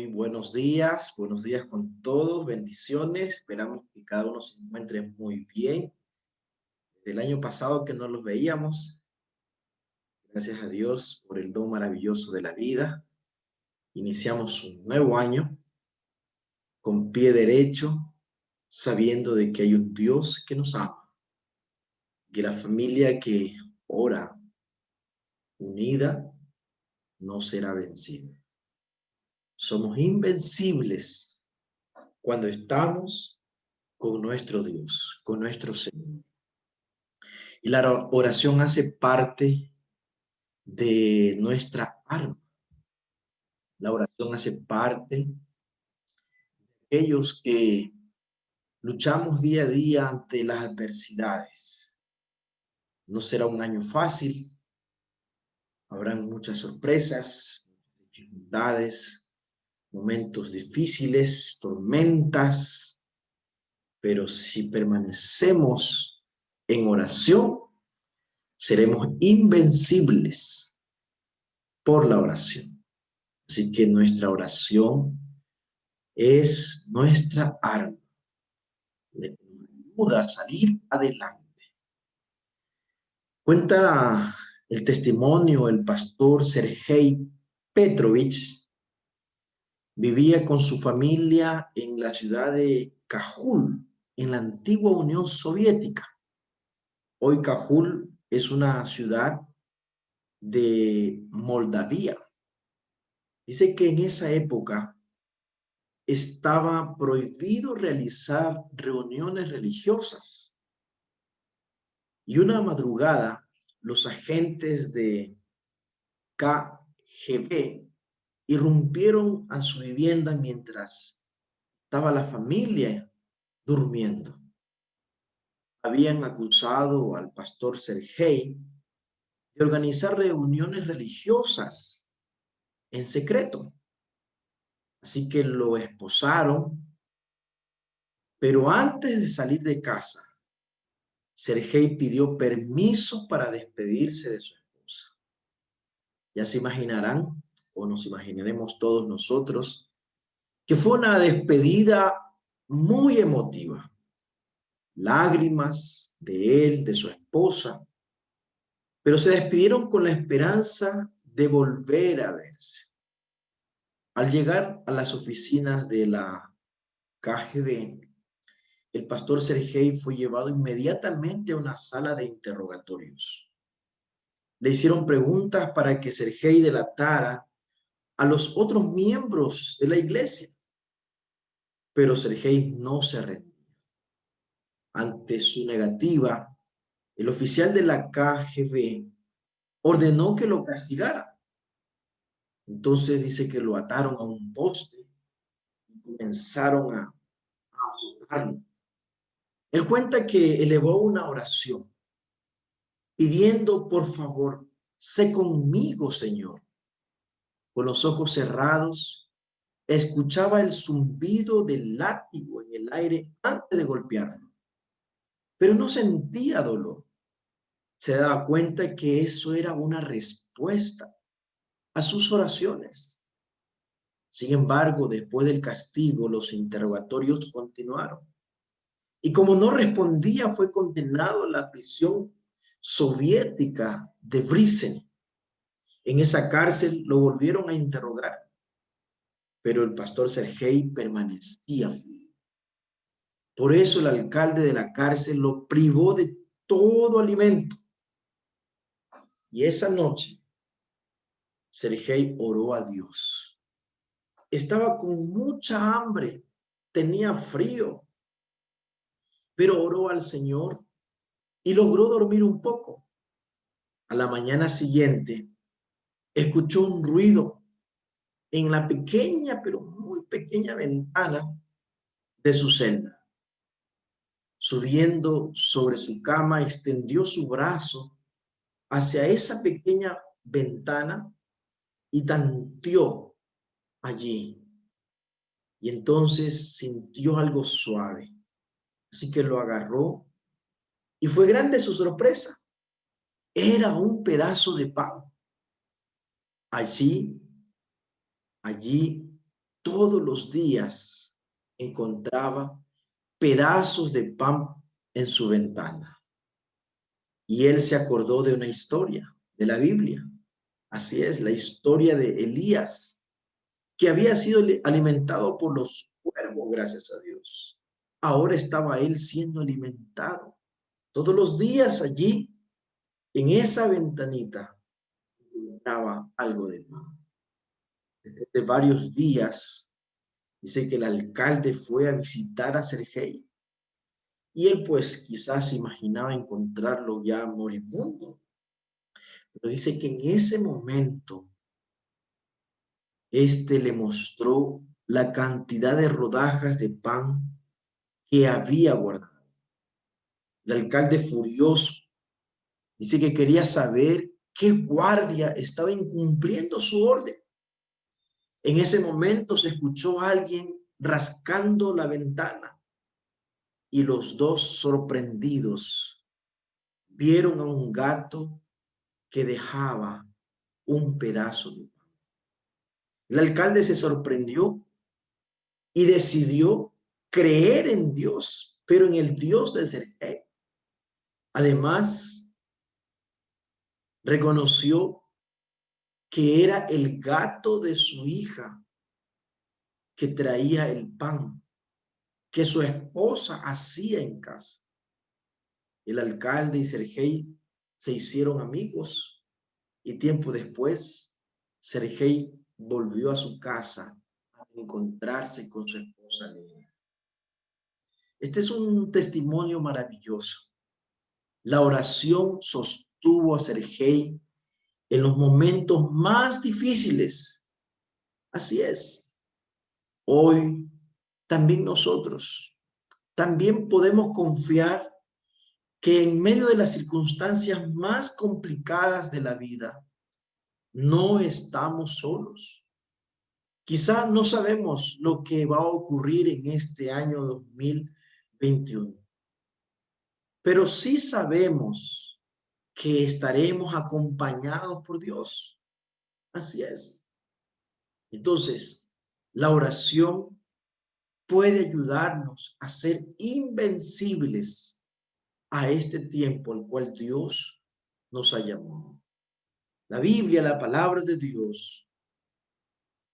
Muy buenos días con todos, bendiciones. Esperamos que cada uno se encuentre muy bien. Del año pasado que no los veíamos, gracias a Dios por el don maravilloso de la vida. Iniciamos un nuevo año con pie derecho, sabiendo de que hay un Dios que nos ama, que la familia que ora unida no será vencida. Somos invencibles cuando estamos con nuestro Dios, con nuestro Señor. Y la oración hace parte de nuestra arma. La oración hace parte de aquellos que luchamos día a día ante las adversidades. No será un año fácil, habrán muchas sorpresas, dificultades, momentos difíciles, tormentas, pero si permanecemos en oración, seremos invencibles por la oración. Así que nuestra oración es nuestra arma, le ayuda a salir adelante. Cuenta el testimonio, el pastor Sergei Petrovich vivía con su familia en la ciudad de Cajul, en la antigua Unión Soviética. Hoy Cajul es una ciudad de Moldavia. Dice que en esa época estaba prohibido realizar reuniones religiosas. Y una madrugada, los agentes de KGB irrumpieron a su vivienda mientras estaba la familia durmiendo. Habían acusado al pastor Sergei de organizar reuniones religiosas en secreto. Así que lo esposaron, pero antes de salir de casa, Sergei pidió permiso para despedirse de su esposa. Ya se imaginarán, o nos imaginaremos todos nosotros, que fue una despedida muy emotiva. Lágrimas de él, de su esposa, pero se despidieron con la esperanza de volver a verse. Al llegar a las oficinas de la KGB, el pastor Sergei fue llevado inmediatamente a una sala de interrogatorios. Le hicieron preguntas para que Sergei delatara a los otros miembros de la iglesia, pero Sergei no se rendía. Ante su negativa, el oficial de la KGB ordenó que lo castigara. Entonces dice que lo ataron a un poste y comenzaron a azotarlo. Él cuenta que elevó una oración pidiendo, por favor, sé conmigo, Señor. Con los ojos cerrados, escuchaba el zumbido del látigo en el aire antes de golpearlo, pero no sentía dolor. Se daba cuenta que eso era una respuesta a sus oraciones. Sin embargo, después del castigo, los interrogatorios continuaron. Y como no respondía, fue condenado a la prisión soviética de Brizen. En esa cárcel lo volvieron a interrogar, pero el pastor Sergei permanecía firme. Por eso el alcalde de la cárcel lo privó de todo alimento. Y esa noche, Sergei oró a Dios. Estaba con mucha hambre, tenía frío, pero oró al Señor y logró dormir un poco. A la mañana siguiente, escuchó un ruido en la pequeña, pero muy pequeña ventana de su celda. Subiendo sobre su cama, extendió su brazo hacia esa pequeña ventana y tanteó allí. Y entonces sintió algo suave. Así que lo agarró y fue grande su sorpresa. Era un pedazo de pan. Allí todos los días encontraba pedazos de pan en su ventana. Y él se acordó de una historia de la Biblia. Así es, la historia de Elías, que había sido alimentado por los cuervos, gracias a Dios. Ahora estaba él siendo alimentado. Todos los días allí, en esa ventanita, encontraba algo de pan. Después de varios días, dice que el alcalde fue a visitar a Sergei. Y él pues quizás imaginaba encontrarlo ya moribundo. Pero dice que en ese momento, le mostró la cantidad de rodajas de pan que había guardado. El alcalde furioso dice que quería saber qué guardia estaba incumpliendo su orden. En ese momento se escuchó a alguien rascando la ventana y los dos, sorprendidos, vieron a un gato que dejaba un pedazo de pan. El alcalde se sorprendió y decidió creer en Dios, pero en el Dios de Sergei. Además, reconoció que era el gato de su hija que traía el pan que su esposa hacía en casa. El alcalde y Sergei se hicieron amigos y tiempo después Sergei volvió a su casa a encontrarse con su esposa Lena. Este es un testimonio maravilloso. La oración sostuvo a Sergei en los momentos más difíciles. Así es. Hoy también nosotros también podemos confiar que en medio de las circunstancias más complicadas de la vida, no estamos solos. Quizá no sabemos lo que va a ocurrir en este año 2021, pero sí sabemos que estaremos acompañados por Dios. Así es. Entonces, la oración puede ayudarnos a ser invencibles a este tiempo al cual Dios nos ha llamado. La Biblia, la palabra de Dios,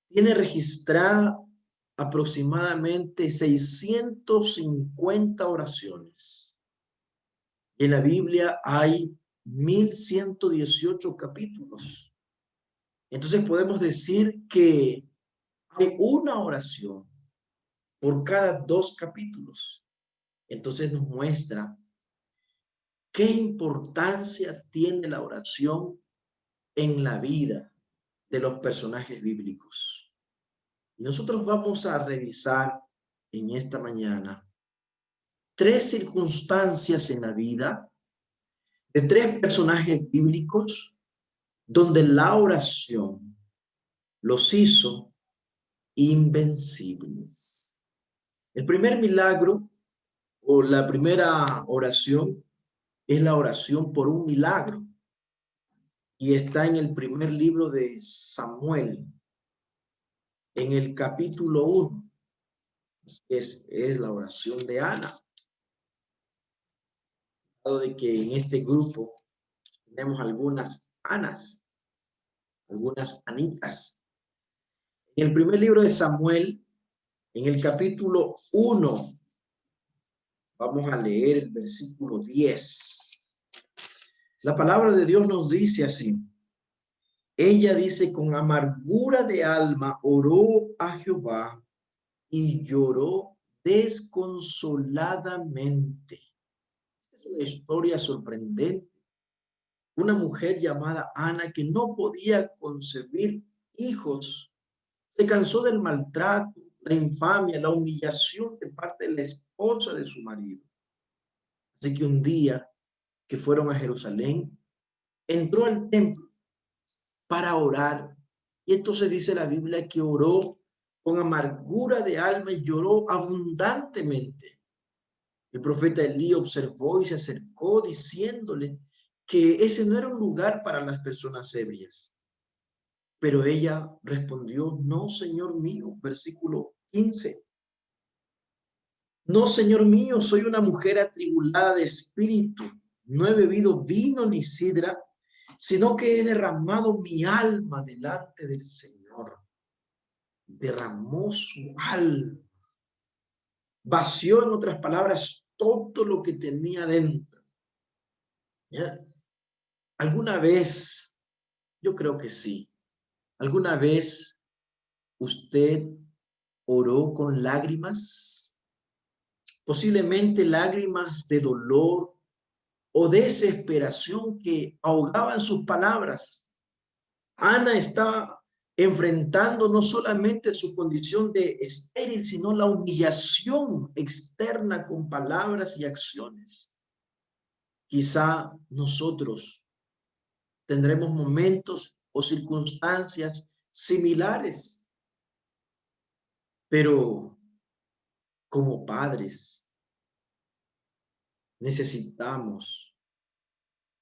tiene registrada aproximadamente 650 oraciones. Y en la Biblia hay 1118 capítulos. Entonces podemos decir que hay una oración por cada 2 capítulos. Entonces nos muestra qué importancia tiene la oración en la vida de los personajes bíblicos. Y nosotros vamos a revisar en esta mañana 3 circunstancias en la vida de 3 personajes bíblicos donde la oración los hizo invencibles. El primer milagro o la primera oración es la oración por un milagro y está en el primer libro de Samuel, en el capítulo 1. Es la oración de Ana. De que en este grupo tenemos algunas Anas, algunas Anitas. En el primer libro de Samuel, en el capítulo 1, vamos a leer el versículo 10. La palabra de Dios nos dice así. Ella dice, con amargura de alma oró a Jehová y lloró desconsoladamente. Es una historia sorprendente. Una mujer llamada Ana que no podía concebir hijos, se cansó del maltrato, la infamia, la humillación de parte de la esposa de su marido. Así que un día que fueron a Jerusalén, entró al templo para orar. Y entonces dice la Biblia que oró con amargura de alma y lloró abundantemente. El profeta Elí observó y se acercó diciéndole que ese no era un lugar para las personas ebrias. Pero ella respondió, no, Señor mío, versículo 15. No, Señor mío, soy una mujer atribulada de espíritu. No he bebido vino ni sidra, sino que he derramado mi alma delante del Señor. Derramó su alma. Vació, en otras palabras, todo lo que tenía dentro. ¿Ya? ¿Alguna vez? Yo creo que sí. ¿Alguna vez usted oró con lágrimas? Posiblemente lágrimas de dolor o desesperación que ahogaban sus palabras. Ana estaba enfrentando no solamente su condición de estéril, sino la humillación externa con palabras y acciones. Quizá nosotros tendremos momentos o circunstancias similares, pero como padres necesitamos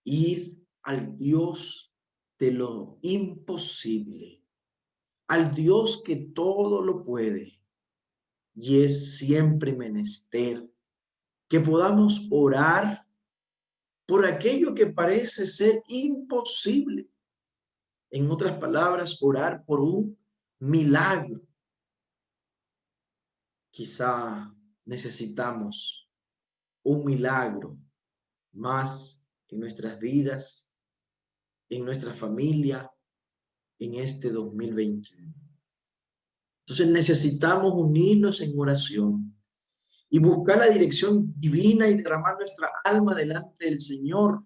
ir al Dios de lo imposible, al Dios que todo lo puede, y es siempre menester que podamos orar por aquello que parece ser imposible. En otras palabras, orar por un milagro. Quizá necesitamos un milagro más en nuestras vidas, en nuestra familia, en este 2021. Entonces necesitamos unirnos en oración y buscar la dirección divina y derramar nuestra alma delante del Señor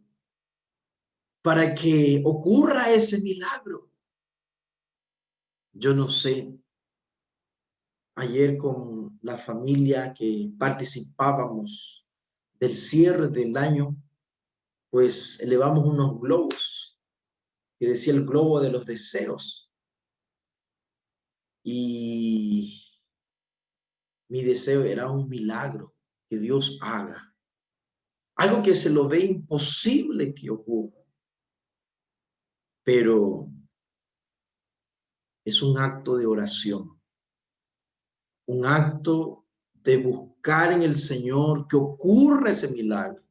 para que ocurra ese milagro. Yo no sé, ayer con la familia que participábamos del cierre del año, pues elevamos unos globos que decía el globo de los deseos. Y mi deseo era un milagro que Dios haga. Algo que se lo ve imposible que ocurra. Pero es un acto de oración. Un acto de buscar en el Señor que ocurra ese milagro.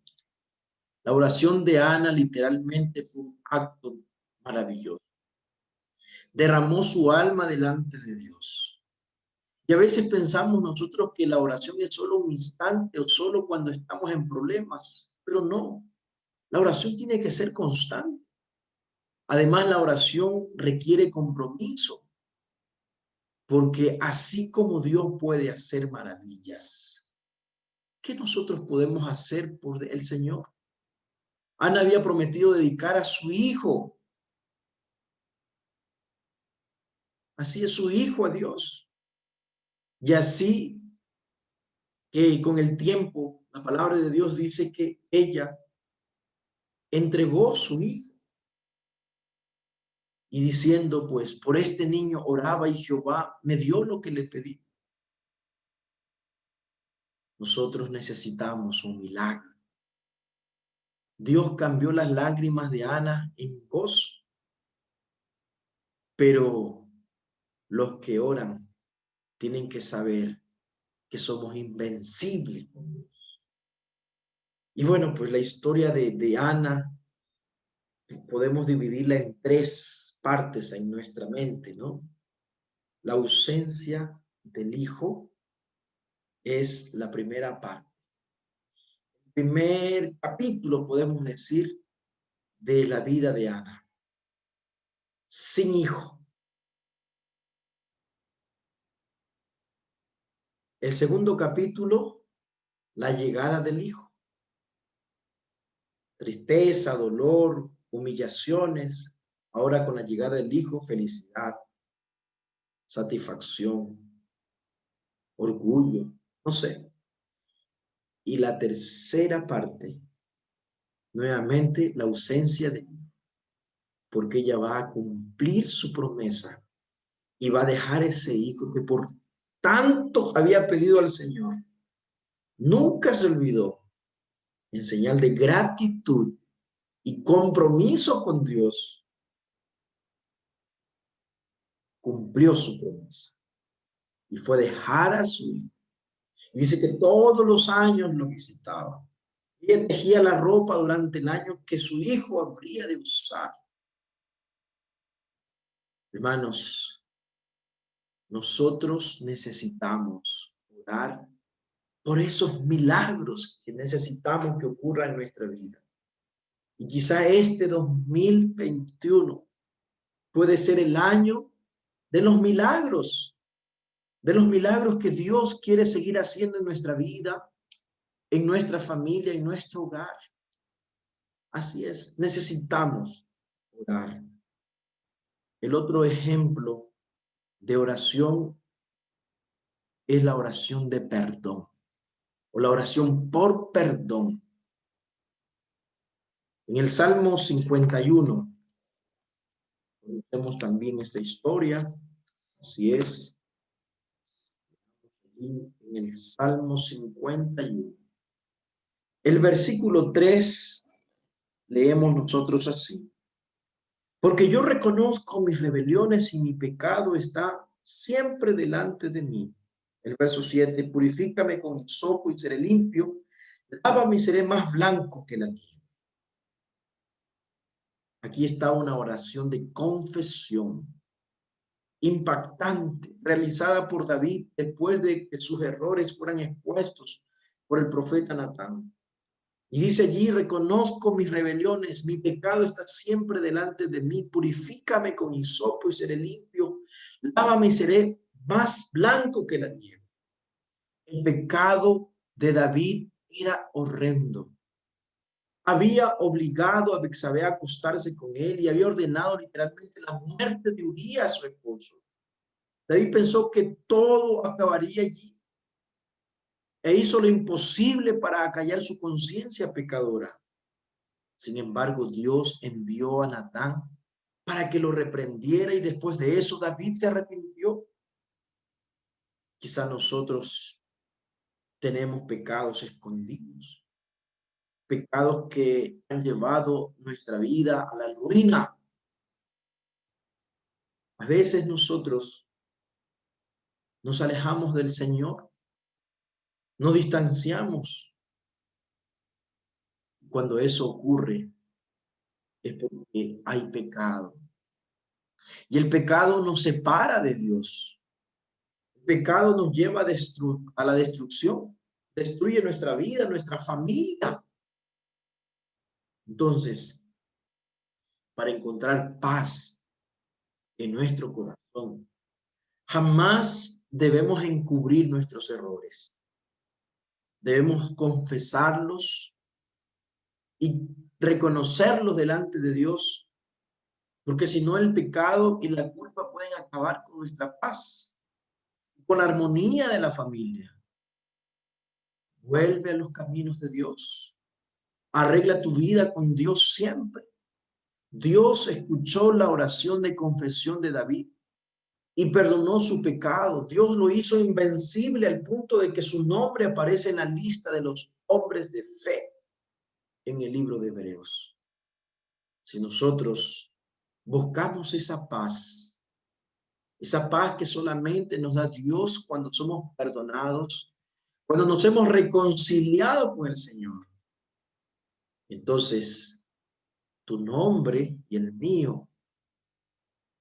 La oración de Ana literalmente fue un acto maravilloso. Derramó su alma delante de Dios. Y a veces pensamos nosotros que la oración es solo un instante o solo cuando estamos en problemas, pero no. La oración tiene que ser constante. Además, la oración requiere compromiso, porque así como Dios puede hacer maravillas, ¿qué nosotros podemos hacer por el Señor? Ana había prometido dedicar a su hijo, así es su hijo a Dios. Y así que con el tiempo, la palabra de Dios dice que ella entregó su hijo y diciendo, pues, por este niño oraba y Jehová me dio lo que le pedí. Nosotros necesitamos un milagro. Dios cambió las lágrimas de Ana en gozo, pero los que oran tienen que saber que somos invencibles con Dios. Y bueno, pues la historia de Ana podemos dividirla en tres partes en nuestra mente, ¿no? La ausencia del hijo es la primera parte. El primer capítulo, podemos decir, de la vida de Ana. Sin hijo. El segundo capítulo, la llegada del hijo. Tristeza, dolor, humillaciones. Ahora con la llegada del hijo, felicidad, satisfacción, orgullo, no sé. Y la tercera parte, nuevamente la ausencia de hijo, porque ella va a cumplir su promesa y va a dejar ese hijo que por tanto había pedido al Señor. Nunca se olvidó, en señal de gratitud y compromiso con Dios, cumplió su promesa y fue dejar a su hijo. Y dice que todos los años lo visitaba. Ella tejía la ropa durante el año que su hijo habría de usar. Hermanos, nosotros necesitamos orar por esos milagros que necesitamos que ocurran en nuestra vida. Y quizá este 2021 puede ser el año de los milagros que Dios quiere seguir haciendo en nuestra vida, en nuestra familia, en nuestro hogar. Así es, necesitamos orar. El otro ejemplo de oración es la oración de perdón o la oración por perdón. En el Salmo 51, tenemos también esta historia, así es, en el Salmo 51. El versículo 3 leemos nosotros así: porque yo reconozco mis rebeliones y mi pecado está siempre delante de mí. El verso 7, purifícame con hisopo y seré limpio, lávame y seré más blanco que la nieve. Aquí está una oración de confesión impactante, realizada por David después de que sus errores fueran expuestos por el profeta Natán. Y dice allí: reconozco mis rebeliones, mi pecado está siempre delante de mí, purifícame con hisopo y seré limpio, lávame y seré más blanco que la nieve. El pecado de David era horrendo. Había obligado a Betsabé a acostarse con él y había ordenado literalmente la muerte de Urías, su esposo. David pensó que todo acabaría allí e hizo lo imposible para acallar su conciencia pecadora. Sin embargo, Dios envió a Natán para que lo reprendiera y después de eso David se arrepintió. Quizá nosotros tenemos pecados escondidos, pecados que han llevado nuestra vida a la ruina. A veces nosotros nos alejamos del Señor, nos distanciamos. Cuando eso ocurre es porque hay pecado. Y el pecado nos separa de Dios. El pecado nos lleva a la destrucción. Destruye nuestra vida, nuestra familia. Entonces, para encontrar paz en nuestro corazón, jamás debemos encubrir nuestros errores. Debemos confesarlos y reconocerlos delante de Dios, porque si no, el pecado y la culpa pueden acabar con nuestra paz, con la armonía de la familia. Vuelve a los caminos de Dios. Arregla tu vida con Dios siempre. Dios escuchó la oración de confesión de David y perdonó su pecado. Dios lo hizo invencible al punto de que su nombre aparece en la lista de los hombres de fe en el libro de Hebreos. Si nosotros buscamos esa paz que solamente nos da Dios cuando somos perdonados, cuando nos hemos reconciliado con el Señor, entonces tu nombre y el mío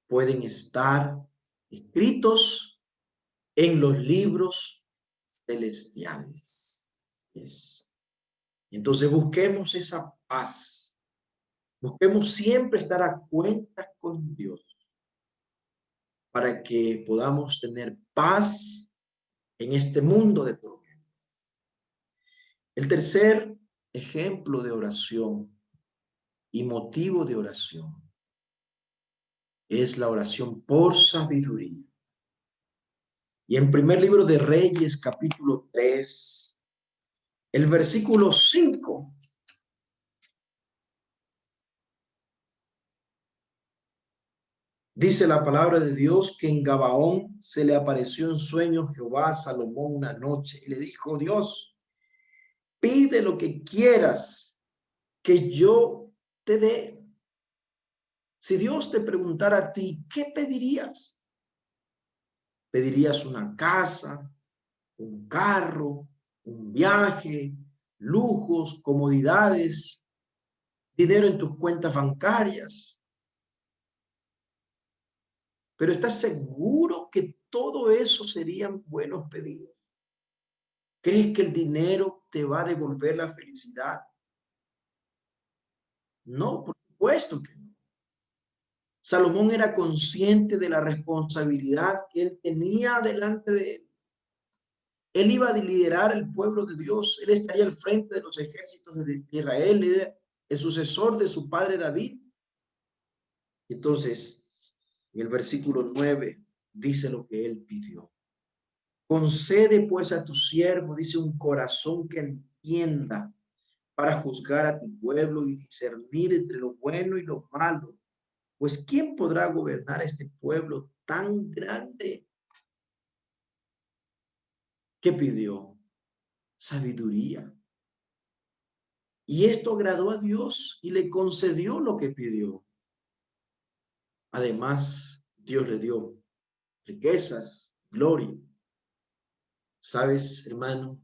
pueden estar escritos en los libros celestiales. Entonces busquemos esa paz. Busquemos siempre estar a cuentas con Dios para que podamos tener paz en este mundo de tormentas. El tercer ejemplo de oración y motivo de oración es la oración por sabiduría. Y en primer libro de Reyes, capítulo 3, el versículo 5, dice la palabra de Dios que en Gabaón se le apareció en sueño Jehová a Salomón una noche y le dijo: Dios, pide lo que quieras que yo te dé. Si Dios te preguntara a ti, ¿qué pedirías? Pedirías una casa, un carro, un viaje, lujos, comodidades, dinero en tus cuentas bancarias. Pero ¿estás seguro que todo eso serían buenos pedidos? ¿Crees que el dinero te va a devolver la felicidad? No, por supuesto que no. Salomón era consciente de la responsabilidad que él tenía delante de él. Él iba a liderar el pueblo de Dios. Él estaría al frente de los ejércitos de Israel. Él era el sucesor de su padre David. Entonces, en el versículo 9 dice lo que él pidió. Concede pues a tu siervo, dice, un corazón que entienda para juzgar a tu pueblo y discernir entre lo bueno y lo malo. Pues ¿quién podrá gobernar este pueblo tan grande? ¿Qué pidió? Sabiduría. Y esto agradó a Dios y le concedió lo que pidió. Además, Dios le dio riquezas, gloria. ¿Sabes, hermano?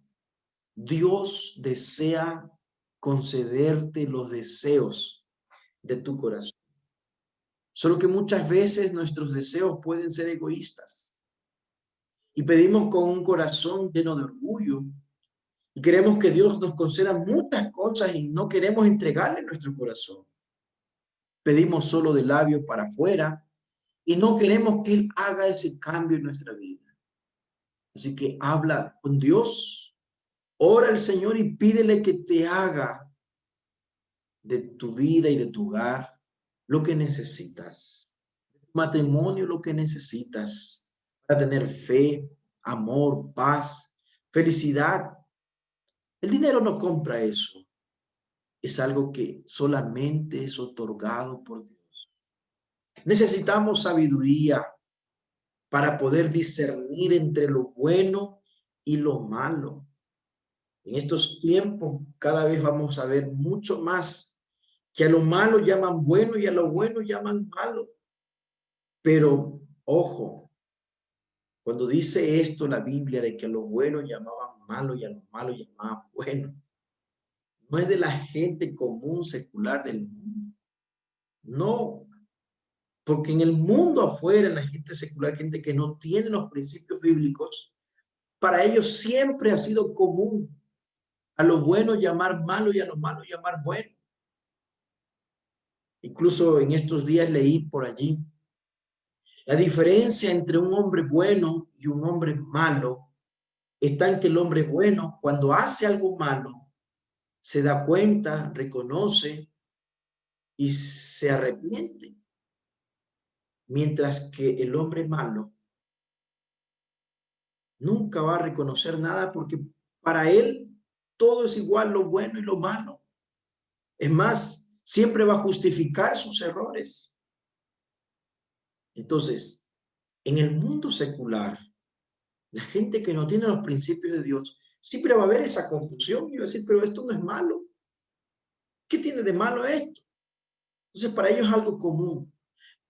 Dios desea concederte los deseos de tu corazón. Solo que muchas veces nuestros deseos pueden ser egoístas y pedimos con un corazón lleno de orgullo y queremos que Dios nos conceda muchas cosas y no queremos entregarle nuestro corazón. Pedimos solo de labio para afuera y no queremos que Él haga ese cambio en nuestra vida. Así que habla con Dios, ora al Señor y pídele que te haga de tu vida y de tu hogar lo que necesitas. Matrimonio, lo que necesitas para tener fe, amor, paz, felicidad. El dinero no compra eso. Es algo que solamente es otorgado por Dios. Necesitamos sabiduría para poder discernir entre lo bueno y lo malo. En estos tiempos cada vez vamos a ver mucho más que a lo malo llaman bueno y a lo bueno llaman malo. Pero, ojo, cuando dice esto la Biblia de que a lo bueno llamaban malo y a lo malo llamaban bueno, no es de la gente común secular del mundo. No, porque en el mundo afuera, en la gente secular, gente que no tiene los principios bíblicos, para ellos siempre ha sido común a lo bueno llamar malo y a lo malo llamar bueno. Incluso en estos días leí por allí la diferencia entre un hombre bueno y un hombre malo está en que el hombre bueno, cuando hace algo malo, se da cuenta, reconoce y se arrepiente. Mientras que el hombre malo nunca va a reconocer nada porque para él todo es igual, lo bueno y lo malo. Es más, siempre va a justificar sus errores. Entonces, en el mundo secular, la gente que no tiene los principios de Dios, siempre va a haber esa confusión y va a decir, pero esto no es malo. ¿Qué tiene de malo esto? Entonces, para ellos es algo común.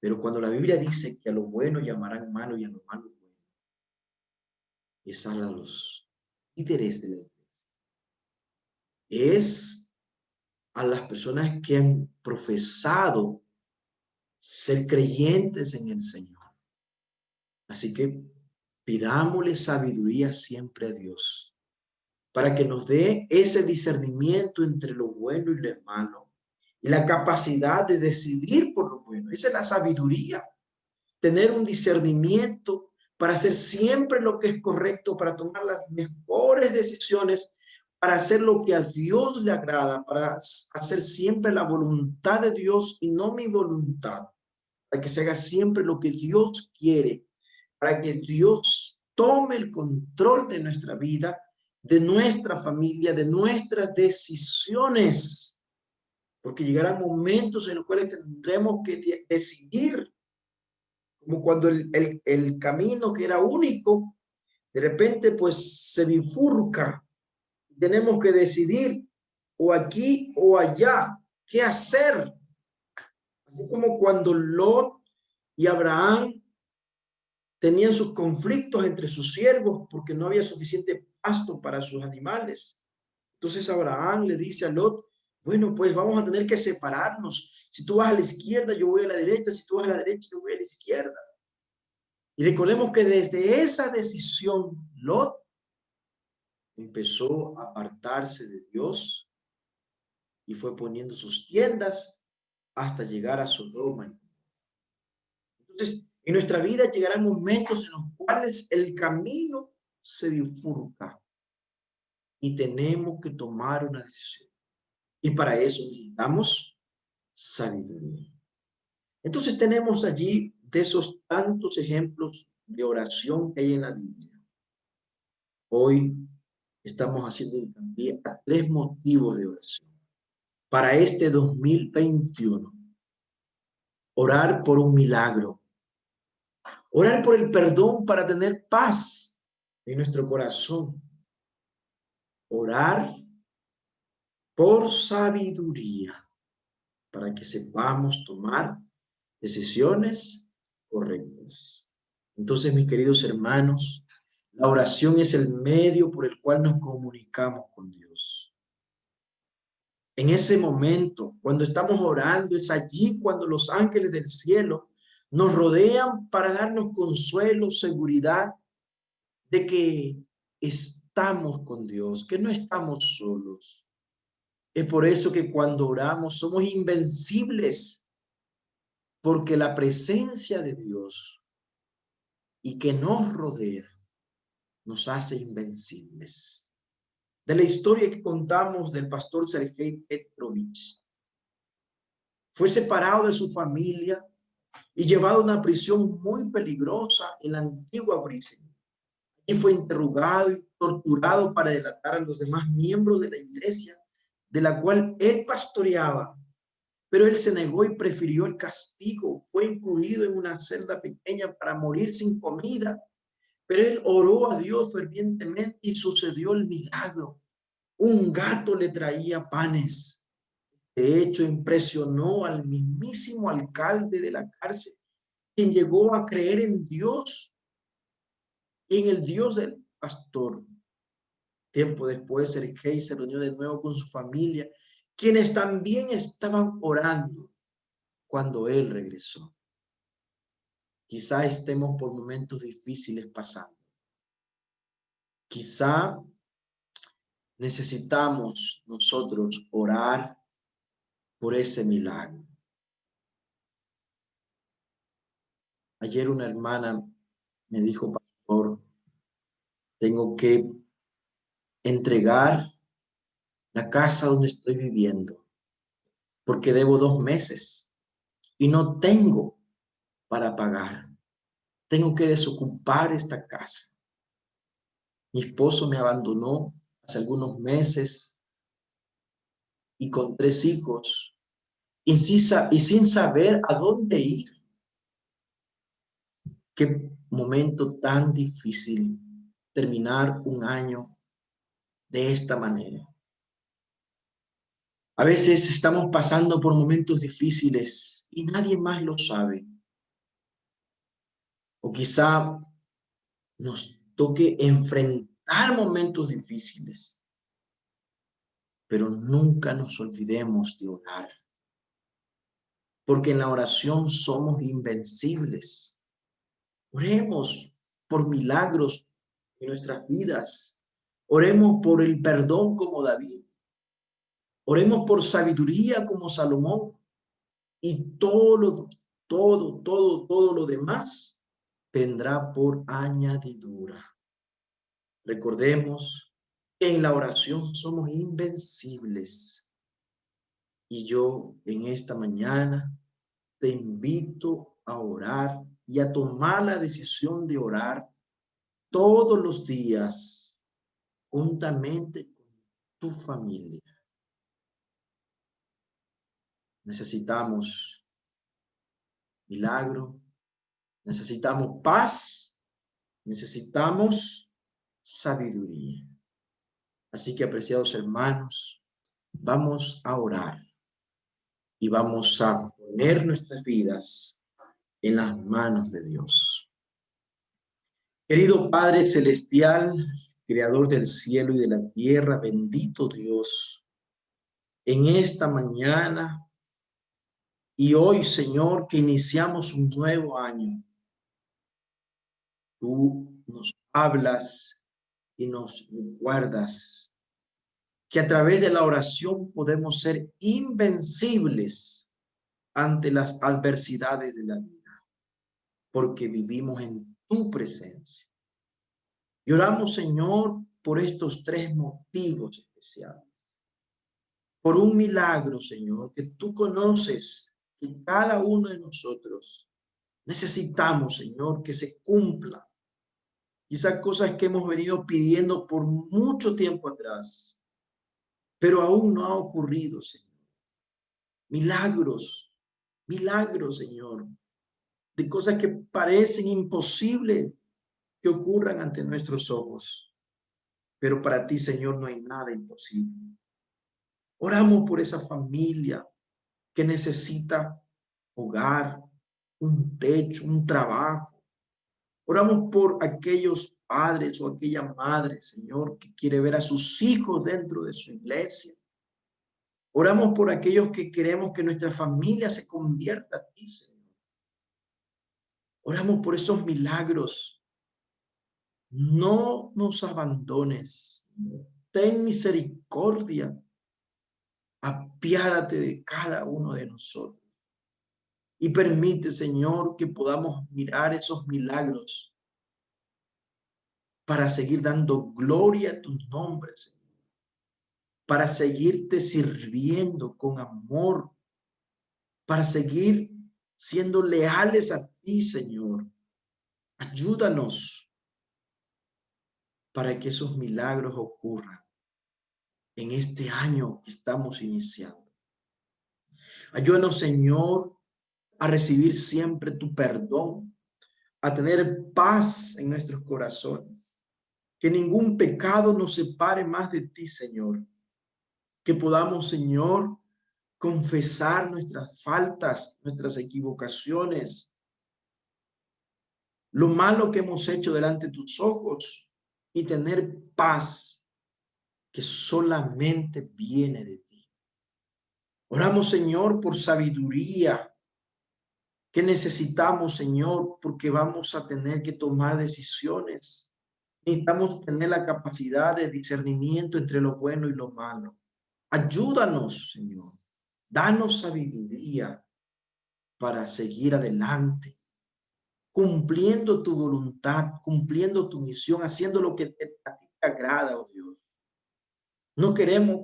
Pero cuando la Biblia dice que a lo bueno llamarán malo y a lo malo bueno, es a los líderes de la iglesia. Es a las personas que han profesado ser creyentes en el Señor. Así que pidámosle sabiduría siempre a Dios para que nos dé ese discernimiento entre lo bueno y lo malo y la capacidad de decidir por lo bueno. Esa es la sabiduría, tener un discernimiento para hacer siempre lo que es correcto, para tomar las mejores decisiones, para hacer lo que a Dios le agrada, para hacer siempre la voluntad de Dios y no mi voluntad, para que se haga siempre lo que Dios quiere, para que Dios tome el control de nuestra vida, de nuestra familia, de nuestras decisiones, porque llegarán momentos en los cuales tendremos que decidir, como cuando el camino que era único, de repente pues se bifurca, tenemos que decidir o aquí o allá, qué hacer. Así como cuando Lot y Abraham tenían sus conflictos entre sus siervos porque no había suficiente pasto para sus animales. Entonces Abraham le dice a Lot, bueno, pues vamos a tener que separarnos. Si tú vas a la izquierda, yo voy a la derecha. Si tú vas a la derecha, yo voy a la izquierda. Y recordemos que desde esa decisión, Lot empezó a apartarse de Dios y fue poniendo sus tiendas hasta llegar a Sodoma. Entonces, en nuestra vida llegarán momentos en los cuales el camino se bifurca y tenemos que tomar una decisión. Y para eso necesitamos sabiduría. Entonces tenemos allí de esos tantos ejemplos de oración que hay en la Biblia. Hoy estamos haciendo hincapié a 3 motivos de oración. Para este 2021, orar por un milagro, orar por el perdón para tener paz en nuestro corazón, orar por sabiduría para que sepamos tomar decisiones correctas. Entonces, mis queridos hermanos, la oración es el medio por el cual nos comunicamos con Dios. En ese momento, cuando estamos orando, es allí cuando los ángeles del cielo nos rodean para darnos consuelo, seguridad de que estamos con Dios, que no estamos solos. Es por eso que cuando oramos somos invencibles, porque la presencia de Dios y que nos rodea nos hace invencibles. De la historia que contamos del pastor Sergei Petrovich, fue separado de su familia y llevado a una prisión muy peligrosa en la antigua Brisbane. Y fue interrogado y torturado para delatar a los demás miembros de la iglesia de la cual él pastoreaba. Pero él se negó y prefirió el castigo. Fue incluido en una celda pequeña para morir sin comida. Pero él oró a Dios fervientemente y sucedió el milagro. Un gato le traía panes. De hecho, impresionó al mismísimo alcalde de la cárcel, quien llegó a creer en Dios y en el Dios del pastor. Tiempo después, Sergei se reunió de nuevo con su familia, quienes también estaban orando cuando él regresó. Quizá estemos por momentos difíciles pasando. Quizá necesitamos nosotros orar por ese milagro. Ayer una hermana me dijo, pastor, tengo que entregar la casa donde estoy viviendo porque debo 2 meses y no tengo para pagar. Tengo que desocupar esta casa. Mi esposo me abandonó hace algunos meses y con 3 hijos y sin saber a dónde ir. Qué momento tan difícil terminar un año de esta manera. A veces estamos pasando por momentos difíciles y nadie más lo sabe. O quizá nos toque enfrentar momentos difíciles, pero nunca nos olvidemos de orar, porque en la oración somos invencibles. Oremos por milagros en nuestras vidas. Oremos por el perdón como David. Oremos por sabiduría como Salomón. Y todo lo demás vendrá por añadidura. Recordemos que en la oración somos invencibles. Y yo en esta mañana te invito a orar y a tomar la decisión de orar todos los días juntamente con tu familia. Necesitamos milagro, necesitamos paz, necesitamos sabiduría. Así que, apreciados hermanos, vamos a orar y vamos a poner nuestras vidas en las manos de Dios. Querido Padre Celestial, Creador del cielo y de la tierra, bendito Dios, en esta mañana y hoy, Señor, que iniciamos un nuevo año, tú nos hablas y nos recuerdas que a través de la oración podemos ser invencibles ante las adversidades de la vida, porque vivimos en tu presencia. Y oramos, Señor, por estos tres motivos especiales. Por un milagro, Señor, que tú conoces que cada uno de nosotros necesitamos, Señor, que se cumpla. Quizás cosas que hemos venido pidiendo por mucho tiempo atrás, pero aún no ha ocurrido, Señor. Milagros, milagros, Señor, de cosas que parecen imposibles que ocurran ante nuestros ojos. Pero para ti, Señor, no hay nada imposible. Oramos por esa familia que necesita hogar, un techo, un trabajo. Oramos por aquellos padres o aquella madre, Señor, que quiere ver a sus hijos dentro de su iglesia. Oramos por aquellos que queremos que nuestra familia se convierta a ti, Señor. Oramos por esos milagros. No nos abandones. Ten misericordia. Apiádate de cada uno de nosotros. Y permite, Señor, que podamos mirar esos milagros para seguir dando gloria a tu nombre, Señor. Para seguirte sirviendo con amor. Para seguir siendo leales a ti, Señor. Ayúdanos para que esos milagros ocurran en este año que estamos iniciando. Ayúdanos, Señor, a recibir siempre tu perdón, a tener paz en nuestros corazones. Que ningún pecado nos separe más de ti, Señor. Que podamos, Señor, confesar nuestras faltas, nuestras equivocaciones, lo malo que hemos hecho delante de tus ojos y tener paz que solamente viene de ti. Oramos, Señor, por sabiduría que necesitamos, Señor, porque vamos a tener que tomar decisiones. Necesitamos tener la capacidad de discernimiento entre lo bueno y lo malo. Ayúdanos, Señor. Danos sabiduría para seguir adelante, cumpliendo tu voluntad, cumpliendo tu misión, haciendo lo que a ti te agrada, oh Dios. No queremos,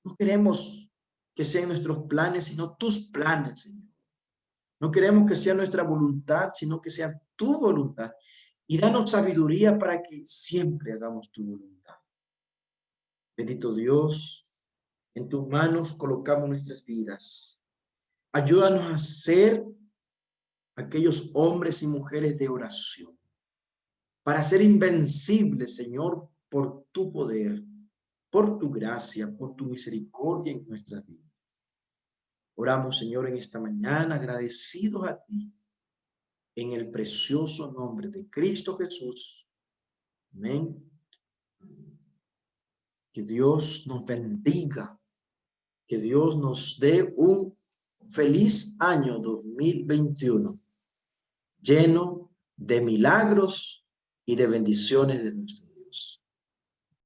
no queremos que sean nuestros planes, sino tus planes, Señor. No queremos que sea nuestra voluntad, sino que sea tu voluntad. Y danos sabiduría para que siempre hagamos tu voluntad. Bendito Dios, en tus manos colocamos nuestras vidas. Ayúdanos a ser aquellos hombres y mujeres de oración, para ser invencibles, Señor, por tu poder, por tu gracia, por tu misericordia en nuestras vidas. Oramos, Señor, en esta mañana, agradecidos a ti, en el precioso nombre de Cristo Jesús. Amén. Que Dios nos bendiga, que Dios nos dé un feliz año 2021, lleno de milagros y de bendiciones de nuestro